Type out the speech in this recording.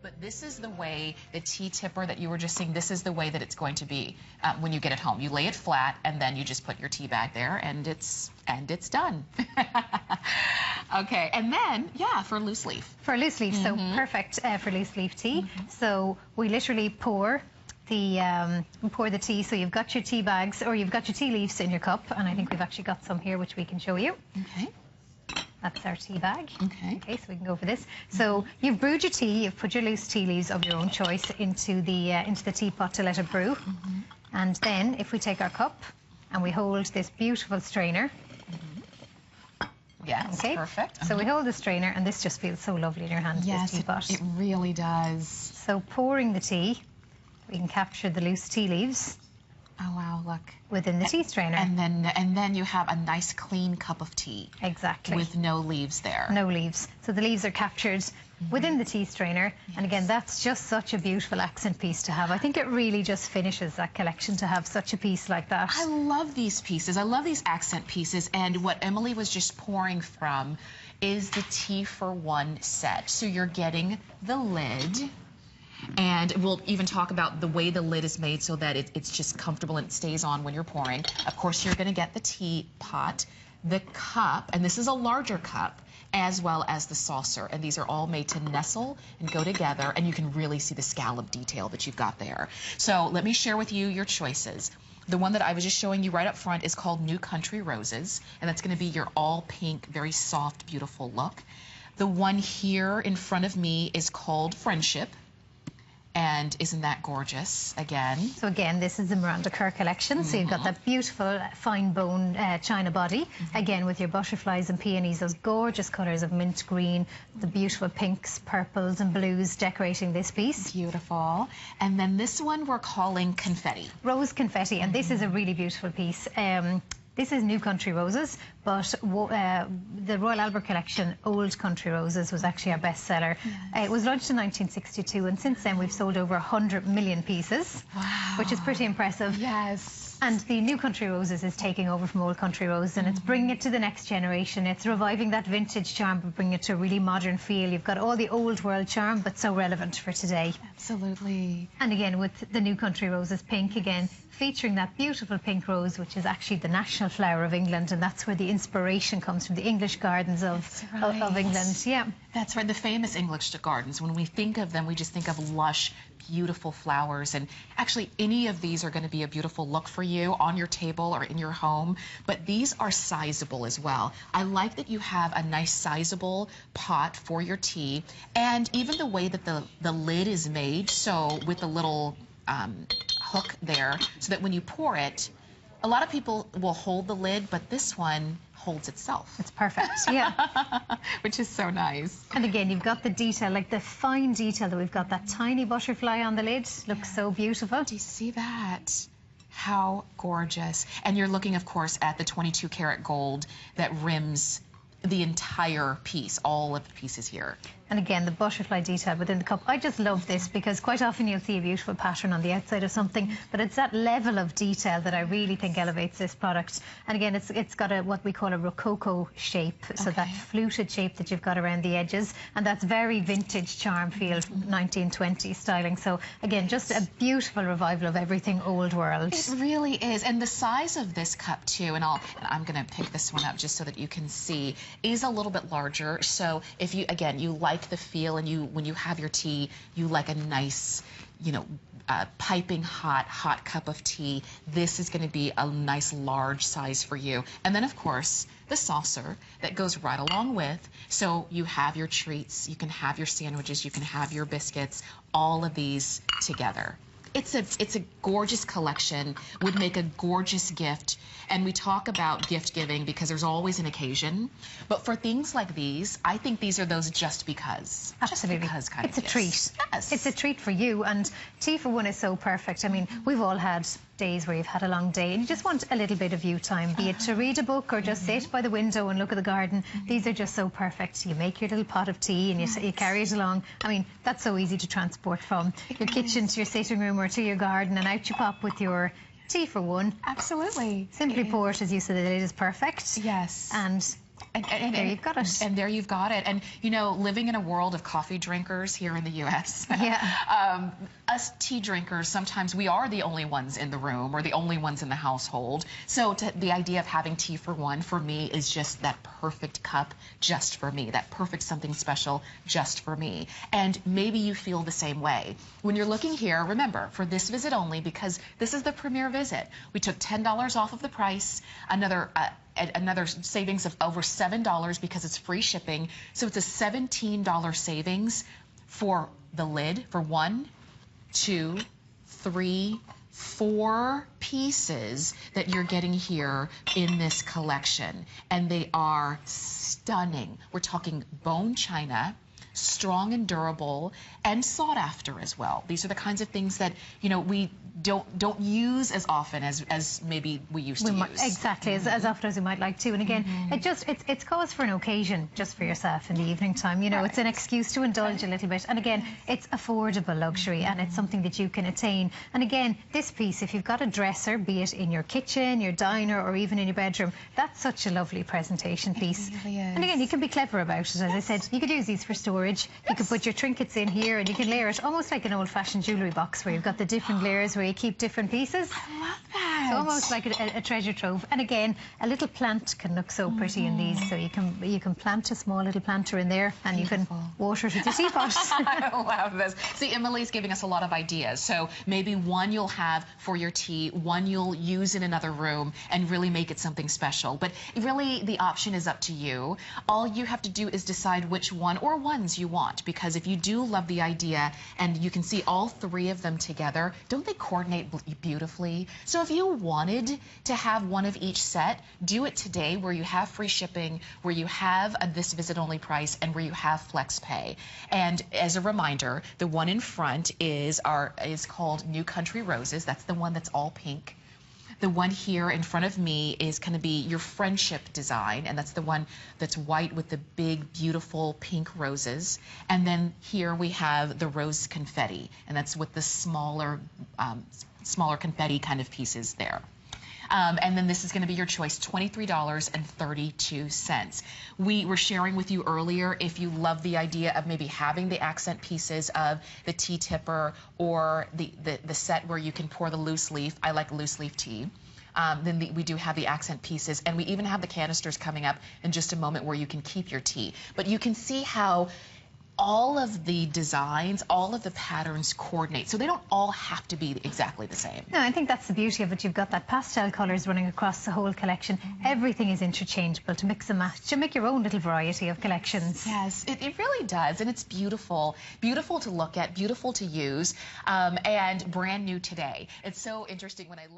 But this is the way, the tea tipper that you were just seeing, this is the way that it's going to be when you get it home. You lay it flat, and then you just put your tea bag there, and it's done. Okay, and then, yeah, for loose leaf. For loose leaf, so perfect for loose leaf tea. So we literally pour the tea. So you've got your tea bags, or you've got your tea leaves in your cup, and I think we've actually got some here which we can show you. Okay. That's our tea bag. Okay. Okay, so we can go for this. So you've brewed your tea, you've put your loose tea leaves of your own choice into the teapot to let it brew. And then if we take our cup and we hold this beautiful strainer. Yes, okay. Perfect. So we hold the strainer, and this just feels so lovely in your hand, yes, this teapot. It really does. So pouring the tea, we can capture the loose tea leaves. Oh wow, look. Within the tea strainer. And then you have a nice clean cup of tea. Exactly. With no leaves there. No leaves. So the leaves are captured within the tea strainer. Yes. And again, that's just such a beautiful accent piece to have. I think it really just finishes that collection to have such a piece like that. I love these pieces. I love these accent pieces. And what Emily was just pouring from is the tea for one set. So you're getting the lid. And we'll even talk about the way the lid is made so that it's just comfortable and it stays on when you're pouring. Of course, you're going to get the teapot, the cup, and this is a larger cup, as well as the saucer. And these are all made to nestle and go together, and you can really see the scallop detail that you've got there. So let me share with you your choices. The one that I was just showing you right up front is called New Country Roses, and that's going to be your all pink, very soft, beautiful look. The one here in front of me is called Friendship. And isn't that gorgeous, again? So again, this is the Miranda Kerr collection. So you've got that beautiful fine bone china body, again with your butterflies and peonies, those gorgeous colours of mint green, the beautiful pinks, purples and blues decorating this piece. Beautiful. And then this one we're calling Confetti. Rose Confetti, and this is a really beautiful piece. This is New Country Roses, but the Royal Albert collection, Old Country Roses, was actually our bestseller. Yes. It was launched in 1962, and since then we've sold over 100 million pieces, which is pretty impressive. Yes. And the New Country Roses is taking over from Old Country Roses, and it's bringing it to the next generation. It's reviving that vintage charm, but bringing it to a really modern feel. You've got all the old world charm, but so relevant for today. Absolutely. And again, with the New Country Roses pink, again, featuring that beautiful pink rose, which is actually the national flower of England, and that's where the inspiration comes from, the English gardens of England. Yeah. That's right, the famous English gardens. When we think of them, we just think of lush, beautiful flowers. And actually, any of these are going to be a beautiful look for you on your table or in your home. But these are sizable as well. I like that you have a nice sizable pot for your tea. And even the way that the lid is made, so with the little hook there, so that when you pour it, a lot of people will hold the lid, but this one holds itself. It's perfect, yeah. Which is so nice. And again, you've got the detail, like the fine detail that we've got, that tiny butterfly on the lid. Looks so beautiful. Do you see that? How gorgeous. And you're looking, of course, at the 22 karat gold that rims the entire piece, all of the pieces here. And again, the butterfly detail within the cup. I just love this because quite often you'll see a beautiful pattern on the outside of something, but it's that level of detail that I really think elevates this product. And again, it's got a what we call a rococo shape, so that fluted shape that you've got around the edges, and that's very vintage charm feel, 1920s styling. So again, just a beautiful revival of everything old world. It really is. And the size of this cup too, and I'm going to pick this one up just so that you can see, is a little bit larger. So if you, again, you like the feel, and when you have your tea, you like a nice, you know, piping hot cup of tea, this is going to be a nice large size for you. And then, of course, the saucer that goes right along with. So you have your treats, you can have your sandwiches, you can have your biscuits, all of these together. It's a gorgeous collection, would make a gorgeous gift. And we talk about gift giving because there's always an occasion. But for things like these, I think these are those just because. Absolutely. Just because kind of gifts. It's a treat. Yes. It's a treat for you. And tea for one is so perfect. I mean, we've all had days where you've had a long day and you just want a little bit of you time, be it to read a book or just sit by the window and look at the garden. These are just so perfect. You make your little pot of tea and you carry it along. I mean, that's so easy to transport from your kitchen to your sitting room or to your garden, and out you pop with your tea for one. Absolutely. Simply pour it, as you said, the lid is perfect. Yes. And And there you've got it. And there you've got it. And, you know, living in a world of coffee drinkers here in the U.S., yeah. Us tea drinkers, sometimes we are the only ones in the room or the only ones in the household. So the idea of having tea for one, for me, is just that perfect cup just for me, that perfect something special just for me. And maybe you feel the same way. When you're looking here, remember, for this visit only, because this is the premiere visit, we took $10 off of the price, another savings of over $7 because it's free shipping. So it's a $17 savings for the lid for 1, 2, 3, 4 pieces that you're getting here in this collection. And they are stunning. We're talking bone china, strong and durable, and sought after as well. These are the kinds of things that, you know, we don't use as often as maybe we used to use. Exactly, as often as we might like to. And again, it's cause for an occasion just for yourself in the evening time. You know, it's an excuse to indulge a little bit. And again, it's affordable luxury, and it's something that you can attain. And again, this piece, if you've got a dresser, be it in your kitchen, your diner, or even in your bedroom, that's such a lovely presentation piece. Really is. And again, you can be clever about it. As I said, you could use these for storage. You could put your trinkets in here, and you can layer it almost like an old-fashioned jewellery box where you've got the different layers where you keep different pieces. I love that. So almost like a treasure trove. And again, a little plant can look so pretty in these. So you can plant a small little planter in there, and Beautiful. you can water it with your teapot. I love this. See, Emily's giving us a lot of ideas. So maybe one you'll have for your tea, one you'll use in another room, and really make it something special. But really, the option is up to you. All you have to do is decide which one or ones you want, because if you do love the idea and you can see all 3 of them together, don't they coordinate beautifully? So if you wanted to have one of each set, do it today, where you have free shipping, where you have this visit only price, and where you have flex pay. And as a reminder, the one in front is called New Country Roses. That's the one that's all pink. The one here in front of me is going to be your friendship design, and that's the one that's white with the big, beautiful pink roses. And then here we have the rose confetti, and that's with the smaller confetti kind of pieces there. And then this is going to be your choice, $23.32. We were sharing with you earlier, if you love the idea of maybe having the accent pieces of the tea tipper or the set where you can pour the loose leaf. I like loose leaf tea. Then we do have the accent pieces, and we even have the canisters coming up in just a moment where you can keep your tea. But you can see how all of the designs, all of the patterns coordinate. So they don't all have to be exactly the same. No, I think that's the beauty of it. You've got that pastel colours running across the whole collection. Everything is interchangeable to mix and match, to make your own little variety of collections. Yes, it really does, and it's beautiful. Beautiful to look at, beautiful to use, and brand new today. It's so interesting when I look